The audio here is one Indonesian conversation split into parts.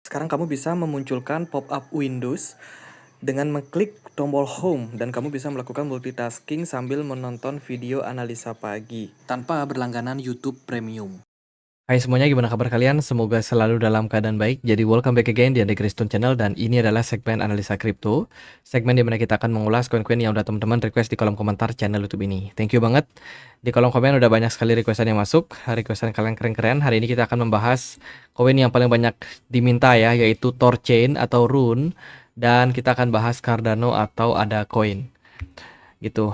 Sekarang kamu bisa memunculkan pop-up Windows dengan mengklik tombol Home dan kamu bisa melakukan multitasking sambil menonton video analisa pagi tanpa berlangganan YouTube Premium. Hai semuanya, gimana kabar kalian? Semoga selalu dalam keadaan baik. Jadi welcome back again di Andi Kristun Channel dan ini adalah segmen analisa kripto. Segmen di mana kita akan mengulas koin-koin yang udah teman-teman request di kolom komentar channel YouTube ini. Thank you banget. Di kolom komen udah banyak sekali requestan yang masuk. Requestan kalian keren-keren. Hari ini kita akan membahas koin yang paling banyak diminta ya, yaitu Thorchain atau Rune. Dan kita akan bahas Cardano atau ADA Coin gitu.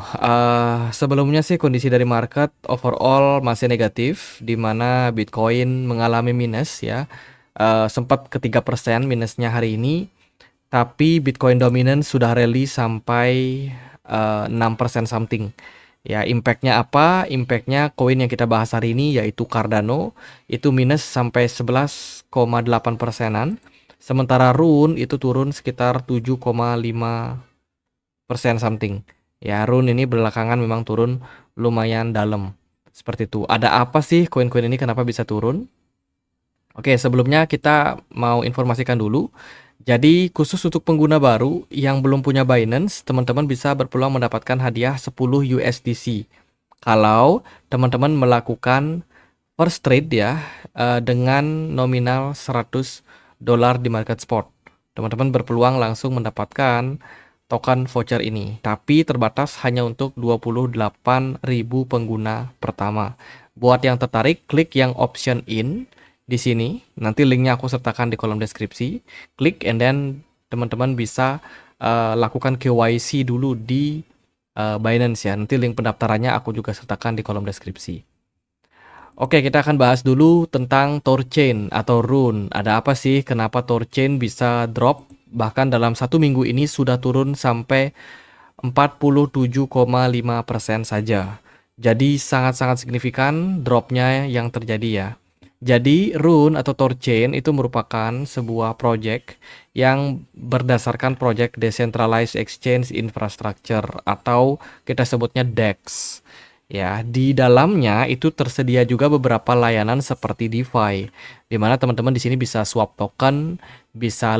Sebelumnya sih kondisi dari market overall masih negatif, di mana Bitcoin mengalami minus ya. Sempat ke 3% minusnya hari ini, tapi Bitcoin dominant sudah rally sampai 6% something. Ya, impactnya apa? Impactnya koin yang kita bahas hari ini yaitu Cardano, itu minus sampai 11,8 persenan. Sementara Rune itu turun sekitar 7,5% something. Ya, Rune ini belakangan memang turun lumayan dalam. Seperti itu. Ada apa sih koin-koin ini kenapa bisa turun? Oke, sebelumnya kita mau informasikan dulu. Jadi, khusus untuk pengguna baru yang belum punya Binance, teman-teman bisa berpeluang mendapatkan hadiah 10 USDC. Kalau teman-teman melakukan first trade ya, dengan nominal 100 dolar di market spot. Teman-teman berpeluang langsung mendapatkan token voucher ini, tapi terbatas hanya untuk 28.000 pengguna pertama. Buat yang tertarik, klik yang option in di sini. Nanti linknya aku sertakan di kolom deskripsi. Klik and then teman-teman bisa lakukan KYC dulu di Binance ya. Nanti link pendaftarannya aku juga sertakan di kolom deskripsi. Oke, kita akan bahas dulu tentang Thorchain atau Rune. Ada apa sih? Kenapa Thorchain bisa drop? Bahkan dalam 1 minggu ini sudah turun sampai 47,5% saja. Jadi sangat-sangat signifikan dropnya yang terjadi ya. Jadi Rune atau Thorchain itu merupakan sebuah project yang berdasarkan project Decentralized Exchange Infrastructure atau kita sebutnya DEX. Ya, di dalamnya itu tersedia juga beberapa layanan seperti DeFi, di mana teman-teman di sini bisa swap token, bisa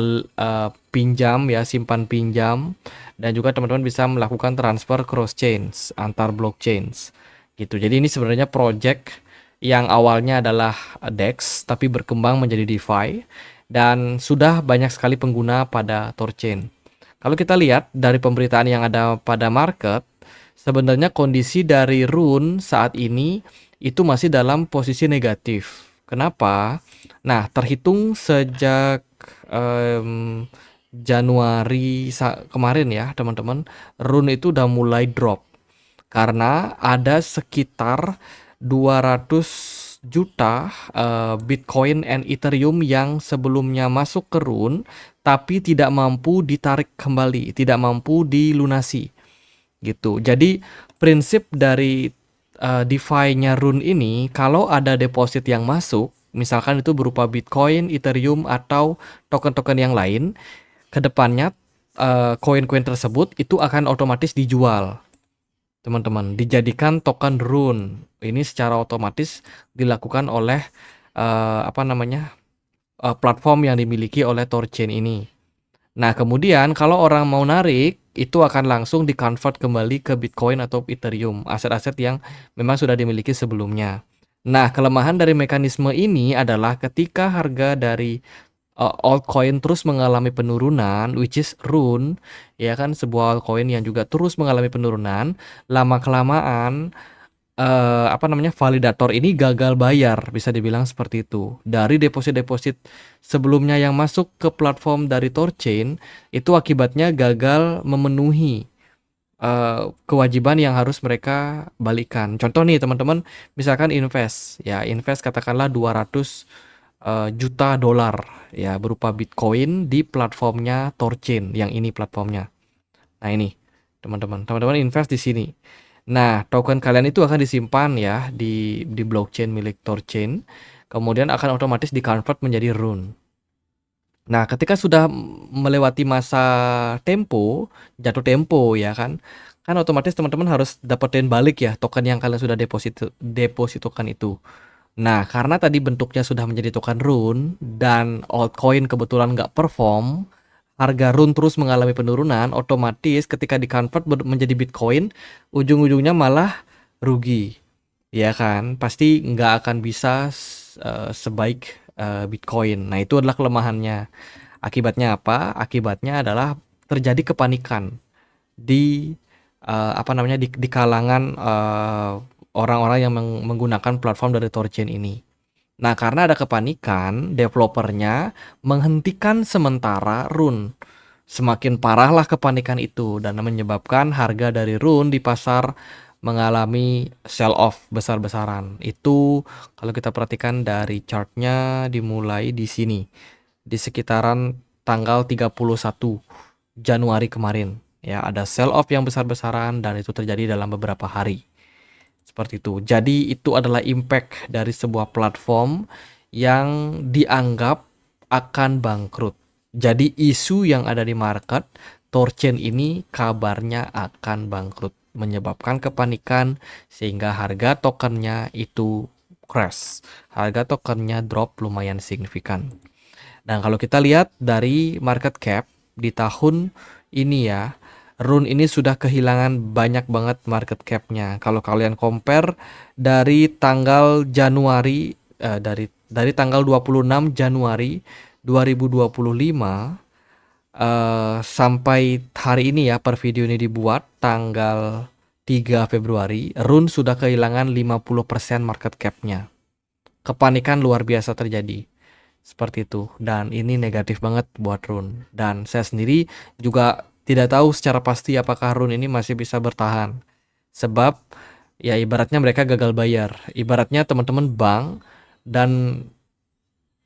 pinjam ya, simpan pinjam, dan juga teman-teman bisa melakukan transfer cross chains antar blockchains. Gitu. Jadi ini sebenarnya project yang awalnya adalah DEX tapi berkembang menjadi DeFi dan sudah banyak sekali pengguna pada Thorchain. Kalau kita lihat dari pemberitaan yang ada pada market, sebenarnya kondisi dari Rune saat ini itu masih dalam posisi negatif. Kenapa? Nah, terhitung sejak Januari kemarin ya, teman-teman, Rune itu udah mulai drop. Karena ada sekitar 200 juta Bitcoin and Ethereum yang sebelumnya masuk ke Rune, tapi tidak mampu ditarik kembali, tidak mampu dilunasi. Gitu. Jadi prinsip dari DeFi-nya Rune ini, kalau ada deposit yang masuk, misalkan itu berupa Bitcoin, Ethereum atau token-token yang lain, kedepannya koin-koin tersebut itu akan otomatis dijual, teman-teman, dijadikan token Rune. Ini secara otomatis dilakukan oleh platform yang dimiliki oleh Thorchain ini. Nah, kemudian kalau orang mau narik, itu akan langsung di-convert kembali ke Bitcoin atau Ethereum, aset-aset yang memang sudah dimiliki sebelumnya. Nah, kelemahan dari mekanisme ini adalah ketika harga dari altcoin terus mengalami penurunan, which is Rune, ya kan, sebuah altcoin yang juga terus mengalami penurunan, lama-kelamaan validator ini gagal bayar, bisa dibilang seperti itu. Dari deposit-deposit sebelumnya yang masuk ke platform dari Thorchain, itu akibatnya gagal memenuhi kewajiban yang harus mereka balikan. Contoh nih teman-teman, misalkan invest katakanlah 200 juta dolar ya berupa Bitcoin di platformnya Thorchain, yang ini platformnya. Nah ini teman-teman invest di sini. Nah, token kalian itu akan disimpan ya di blockchain milik Thorchain, kemudian akan otomatis di-convert menjadi Rune. Nah, ketika sudah melewati masa tempo, jatuh tempo ya kan, kan otomatis teman-teman harus dapetin balik ya token yang kalian sudah depositokan itu. Nah, karena tadi bentuknya sudah menjadi token Rune dan altcoin kebetulan nggak perform, harga Rune terus mengalami penurunan, otomatis ketika di-convert menjadi Bitcoin, ujung-ujungnya malah rugi. Ya kan? Pasti nggak akan bisa sebaik Bitcoin. Nah, itu adalah kelemahannya. Akibatnya apa? Akibatnya adalah terjadi kepanikan di apa namanya di kalangan orang-orang yang menggunakan platform dari Thorchain ini. Nah, karena ada kepanikan, developernya menghentikan sementara Rune. Semakin parahlah kepanikan itu dan menyebabkan harga dari Rune di pasar mengalami sell off besar-besaran. Itu kalau kita perhatikan dari chartnya dimulai di sini, di sekitaran tanggal 31 Januari kemarin. Ya, ada sell off yang besar-besaran dan itu terjadi dalam beberapa hari. Seperti itu. Jadi itu adalah impact dari sebuah platform yang dianggap akan bangkrut. Jadi isu yang ada di market, Thorchain ini kabarnya akan bangkrut, menyebabkan kepanikan sehingga harga tokennya itu crash. Harga tokennya drop lumayan signifikan. Dan kalau kita lihat dari market cap di tahun ini ya, Rune ini sudah kehilangan banyak banget market cap-nya. Kalau kalian compare dari tanggal Januari dari tanggal 26 Januari 2025 sampai hari ini ya, per video ini dibuat tanggal 3 Februari, Rune sudah kehilangan 50% market cap-nya. Kepanikan luar biasa terjadi. Seperti itu. Dan ini negatif banget buat Rune. Dan saya sendiri juga tidak tahu secara pasti apakah Rune ini masih bisa bertahan. Sebab ya ibaratnya mereka gagal bayar. Ibaratnya teman-teman bank dan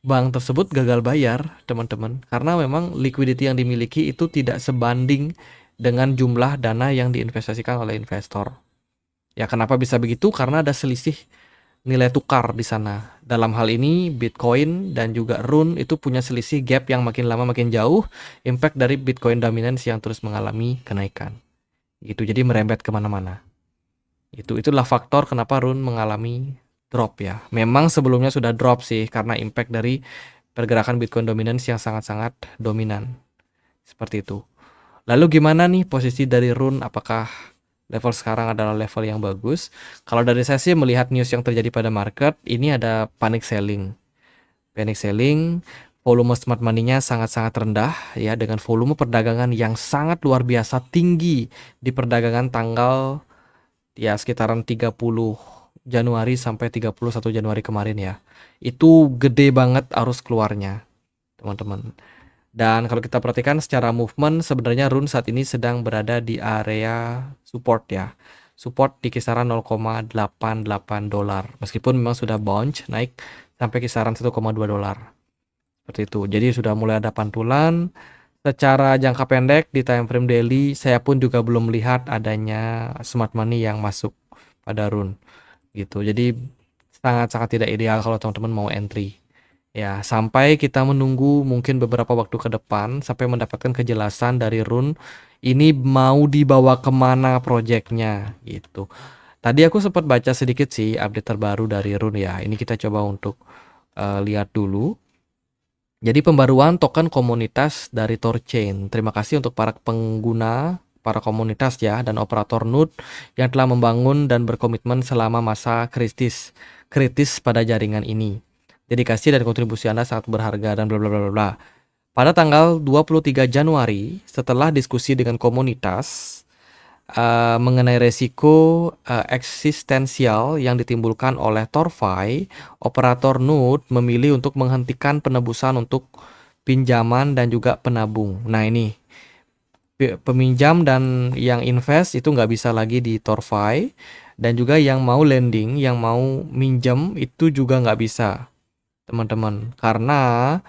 bank tersebut gagal bayar, teman-teman. Karena memang liquidity yang dimiliki itu tidak sebanding dengan jumlah dana yang diinvestasikan oleh investor. Ya kenapa bisa begitu? Karena ada selisih nilai tukar di sana. Dalam hal ini Bitcoin dan juga Rune itu punya selisih gap yang makin lama makin jauh. Impact dari Bitcoin dominance yang terus mengalami kenaikan. Gitu, jadi merembet kemana-mana. Itulah faktor kenapa Rune mengalami drop ya. Memang sebelumnya sudah drop sih karena impact dari pergerakan Bitcoin dominance yang sangat-sangat dominan. Seperti itu. Lalu gimana nih posisi dari Rune? Apakah level sekarang adalah level yang bagus? Kalau dari saya sih melihat news yang terjadi pada market, ini ada panic selling. Panic selling, volume smart money-nya sangat-sangat rendah ya, dengan volume perdagangan yang sangat luar biasa tinggi di perdagangan tanggal ya sekitaran 30 Januari sampai 31 Januari kemarin ya. Itu gede banget arus keluarnya, teman-teman. Dan kalau kita perhatikan secara movement, sebenarnya Rune saat ini sedang berada di area support ya. Support di kisaran 0,88 dolar. Meskipun memang sudah bounce naik sampai kisaran 1,2 dolar. Seperti itu. Jadi sudah mulai ada pantulan. Secara jangka pendek di time frame daily, saya pun juga belum melihat adanya smart money yang masuk pada Rune. Gitu. Jadi sangat-sangat tidak ideal kalau teman-teman mau entry. Ya, sampai kita menunggu mungkin beberapa waktu ke depan sampai mendapatkan kejelasan dari Rune ini mau dibawa kemana proyeknya gitu. Tadi aku sempat baca sedikit sih update terbaru dari Rune ya. Ini kita coba untuk lihat dulu. Jadi pembaruan token komunitas dari Thorchain. Terima kasih untuk para pengguna, para komunitas ya, dan operator node yang telah membangun dan berkomitmen selama masa kritis pada jaringan ini. Dedikasi dan kontribusi Anda sangat berharga dan bla bla bla bla bla. Pada tanggal 23 Januari, setelah diskusi dengan komunitas mengenai resiko eksistensial yang ditimbulkan oleh TorFi, operator node memilih untuk menghentikan penebusan untuk pinjaman dan juga penabung. Nah ini, peminjam dan yang invest itu nggak bisa lagi di TorFi, dan juga yang mau lending, yang mau minjem itu juga nggak bisa, teman-teman, karena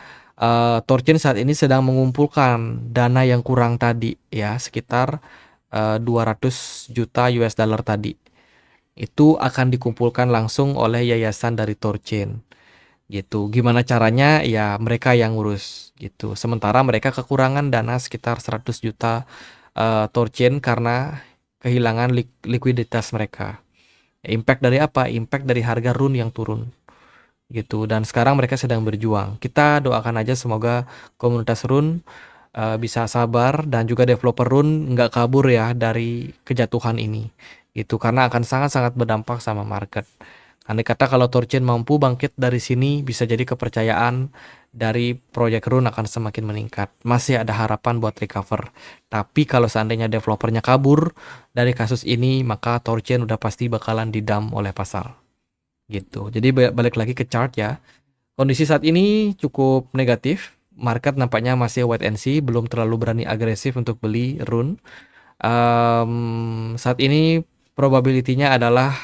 Thorchain saat ini sedang mengumpulkan dana yang kurang tadi ya, sekitar 200 juta US dollar tadi. Itu akan dikumpulkan langsung oleh yayasan dari Thorchain. Gitu. Gimana caranya? Ya mereka yang ngurus gitu. Sementara mereka kekurangan dana sekitar 100 juta Thorchain karena kehilangan likuiditas mereka. Impact dari apa? Impact dari harga Rune yang turun. gitu. Dan sekarang mereka sedang berjuang. Kita doakan aja semoga komunitas Rune bisa sabar dan juga developer Rune nggak kabur ya dari kejatuhan ini. Itu karena akan sangat-sangat berdampak sama market. Andai kata kalau Torchain mampu bangkit dari sini, bisa jadi kepercayaan dari proyek Rune akan semakin meningkat. Masih ada harapan buat recover. Tapi kalau seandainya developernya kabur dari kasus ini, maka Torchain udah pasti bakalan didump oleh pasar. Gitu. Jadi balik lagi ke chart ya. Kondisi saat ini cukup negatif. Market nampaknya masih wait and see, belum terlalu berani agresif untuk beli Rune. Saat ini probability-nya adalah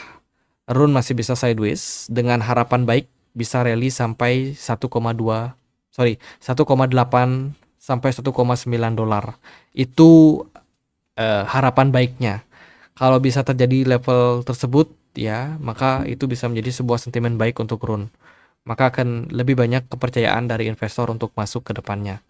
Rune masih bisa sideways dengan harapan baik bisa rally sampai 1,8 sampai 1,9 dolar. Itu harapan baiknya. Kalau bisa terjadi level tersebut ya, maka itu bisa menjadi sebuah sentimen baik untuk Rune. Maka akan lebih banyak kepercayaan dari investor untuk masuk ke depannya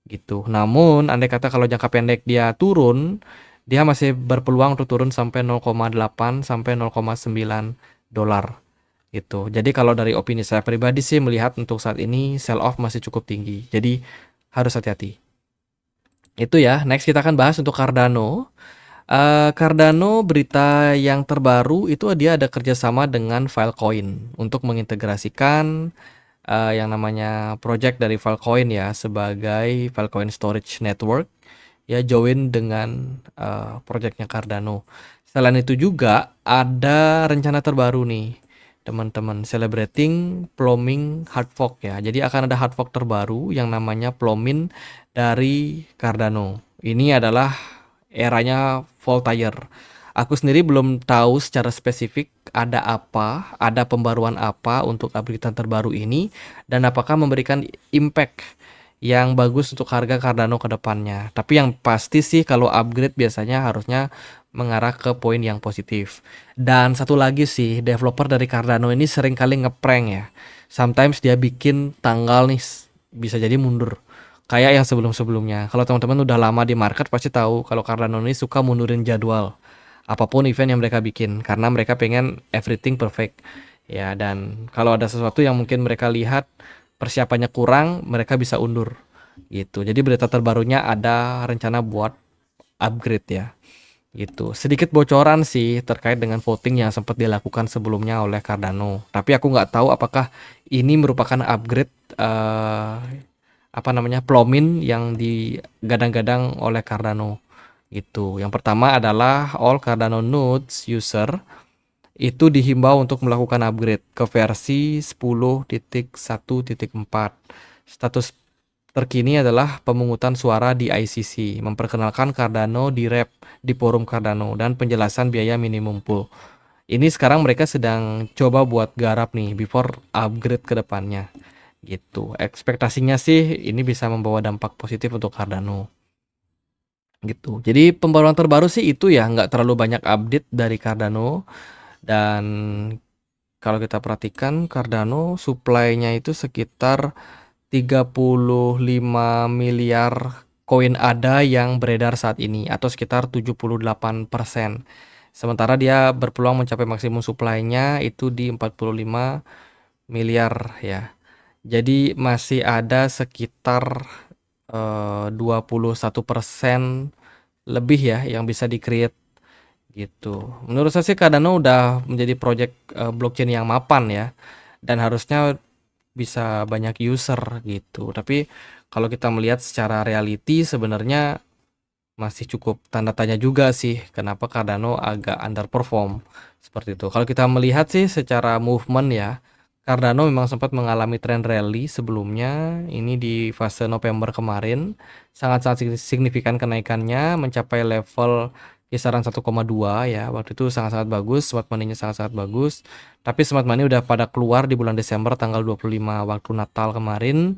gitu. Namun andai kata kalau jangka pendek dia turun, dia masih berpeluang untuk turun sampai 0,8 sampai 0,9 dolar gitu. Jadi kalau dari opini saya pribadi sih melihat untuk saat ini sell off masih cukup tinggi. Jadi harus hati-hati. Itu ya. Next kita akan bahas untuk Cardano. Cardano berita yang terbaru itu dia ada kerjasama dengan Filecoin untuk mengintegrasikan yang namanya project dari Filecoin ya sebagai Filecoin Storage Network ya join dengan projectnya Cardano. Selain itu juga ada rencana terbaru nih teman-teman, celebrating Plowmin hard fork ya. Jadi akan ada hard fork terbaru yang namanya Plowmin dari Cardano. Ini adalah eranya Voltaire. Aku sendiri belum tahu secara spesifik ada apa, ada pembaruan apa untuk updatean terbaru ini, dan apakah memberikan impact yang bagus untuk harga Cardano ke depannya. Tapi yang pasti sih kalau upgrade biasanya harusnya mengarah ke poin yang positif. Dan satu lagi sih, developer dari Cardano ini sering kali ngeprank ya. Sometimes dia bikin tanggal nih bisa jadi mundur. Kayak yang sebelum-sebelumnya. Kalau teman-teman udah lama di market pasti tahu kalau Cardano ini suka mundurin jadwal apapun event yang mereka bikin karena mereka pengen everything perfect ya. Dan kalau ada sesuatu yang mungkin mereka lihat persiapannya kurang, mereka bisa undur gitu. Jadi berita terbarunya ada rencana buat upgrade ya gitu. Sedikit bocoran sih terkait dengan voting yang sempat dilakukan sebelumnya oleh Cardano, tapi aku nggak tahu apakah ini merupakan upgrade apa namanya Plowmin yang digadang-gadang oleh Cardano gitu. Yang pertama adalah all Cardano nodes user itu dihimbau untuk melakukan upgrade ke versi 10.1.4. Status terkini adalah pemungutan suara di ICC, memperkenalkan Cardano di rep di forum Cardano dan penjelasan biaya minimum pool. Ini sekarang mereka sedang coba buat garap nih before upgrade ke depannya gitu. Ekspektasinya sih ini bisa membawa dampak positif untuk Cardano gitu. Jadi pembaruan terbaru sih itu ya, nggak terlalu banyak update dari Cardano. Dan kalau kita perhatikan Cardano supply-nya itu sekitar 35 miliar koin ADA yang beredar saat ini atau sekitar 78%. Sementara dia berpeluang mencapai maksimum supply-nya itu di 45 miliar ya. Jadi masih ada sekitar 21% lebih ya yang bisa di-create gitu. Menurut saya sih Cardano udah menjadi project blockchain yang mapan ya dan harusnya bisa banyak user gitu. Tapi kalau kita melihat secara reality sebenarnya masih cukup tanda tanya juga sih kenapa Cardano agak underperform seperti itu. Kalau kita melihat sih secara movement ya, Cardano memang sempat mengalami tren rally sebelumnya. Ini di fase November kemarin sangat-sangat signifikan kenaikannya mencapai level kisaran 1,2 ya. Waktu itu sangat-sangat bagus, smart money-nya sangat-sangat bagus. Tapi smart money udah pada keluar di bulan Desember tanggal 25 waktu Natal kemarin.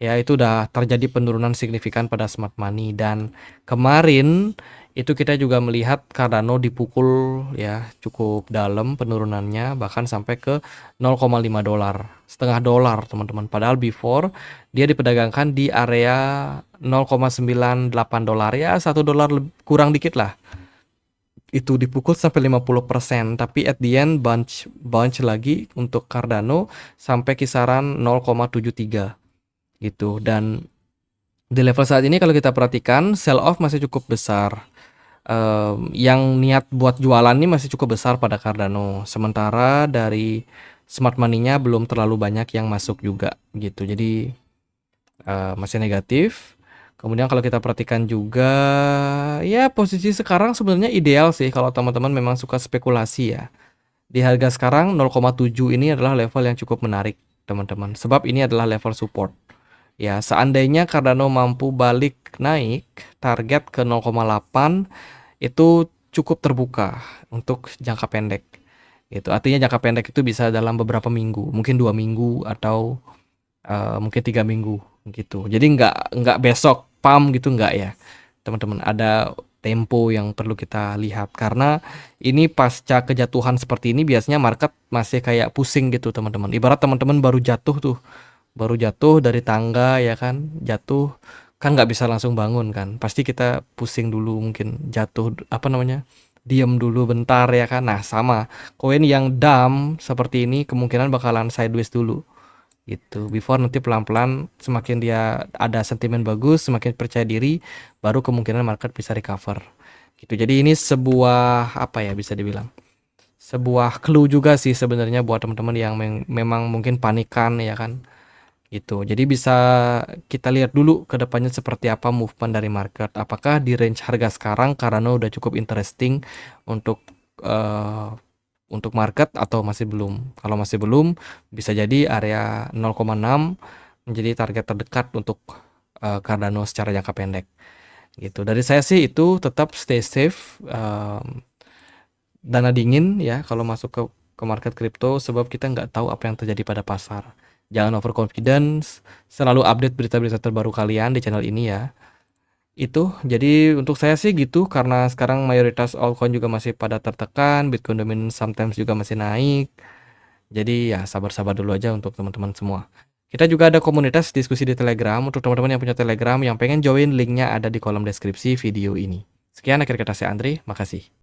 Ya itu udah terjadi penurunan signifikan pada smart money dan kemarin itu kita juga melihat Cardano dipukul ya cukup dalam penurunannya bahkan sampai ke 0,5 dolar, setengah dolar teman-teman. Padahal before dia diperdagangkan di area 0,98 dolar ya 1 dolar kurang dikit lah itu dipukul sampai 50%, tapi at the end bounce lagi untuk Cardano sampai kisaran 0,73 gitu. Dan di level saat ini kalau kita perhatikan sell off masih cukup besar. Yang niat buat jualan ini masih cukup besar pada Cardano. Sementara dari smart money-nya belum terlalu banyak yang masuk juga gitu. Jadi masih negatif. Kemudian kalau kita perhatikan juga, ya posisi sekarang sebenarnya ideal sih kalau teman-teman memang suka spekulasi ya. Di harga sekarang 0,7 ini adalah level yang cukup menarik teman-teman. Sebab ini adalah level support. Ya, seandainya Cardano mampu balik naik target ke 0,8 itu cukup terbuka untuk jangka pendek. Itu artinya jangka pendek itu bisa dalam beberapa minggu, mungkin 2 minggu atau mungkin 3 minggu gitu. Jadi nggak besok pam gitu nggak ya teman-teman. Ada tempo yang perlu kita lihat karena ini pasca kejatuhan seperti ini biasanya market masih kayak pusing gitu teman-teman. Ibarat teman-teman baru jatuh dari tangga ya kan, jatuh kan nggak bisa langsung bangun kan, pasti kita pusing dulu, mungkin jatuh apa namanya, diam dulu bentar ya kan. Nah sama koin yang dump seperti ini kemungkinan bakalan sideways dulu gitu, before nanti pelan-pelan semakin dia ada sentimen bagus, semakin percaya diri, baru kemungkinan market bisa recover gitu. Jadi ini sebuah apa ya, bisa dibilang sebuah clue juga sih sebenarnya buat teman-teman yang memang mungkin panikan ya kan gitu. Jadi bisa kita lihat dulu ke depannya seperti apa movement dari market. Apakah di range harga sekarang karena udah cukup interesting untuk uh, untuk market atau masih belum. Kalau masih belum, bisa jadi area 0,6 menjadi target terdekat untuk Cardano secara jangka pendek. Gitu. Dari saya sih itu tetap stay safe, dana dingin ya kalau masuk ke market crypto, sebab kita nggak tahu apa yang terjadi pada pasar. Jangan overconfidence, selalu update berita-berita terbaru kalian di channel ini ya. Itu jadi untuk saya sih gitu, karena sekarang mayoritas altcoin juga masih pada tertekan, Bitcoin dominance sometimes juga masih naik. Jadi ya sabar-sabar dulu aja untuk teman-teman semua. Kita juga ada komunitas diskusi di Telegram. Untuk teman-teman yang punya Telegram yang pengen join, linknya ada di kolom deskripsi video ini. Sekian akhir kata saya Andri, makasih.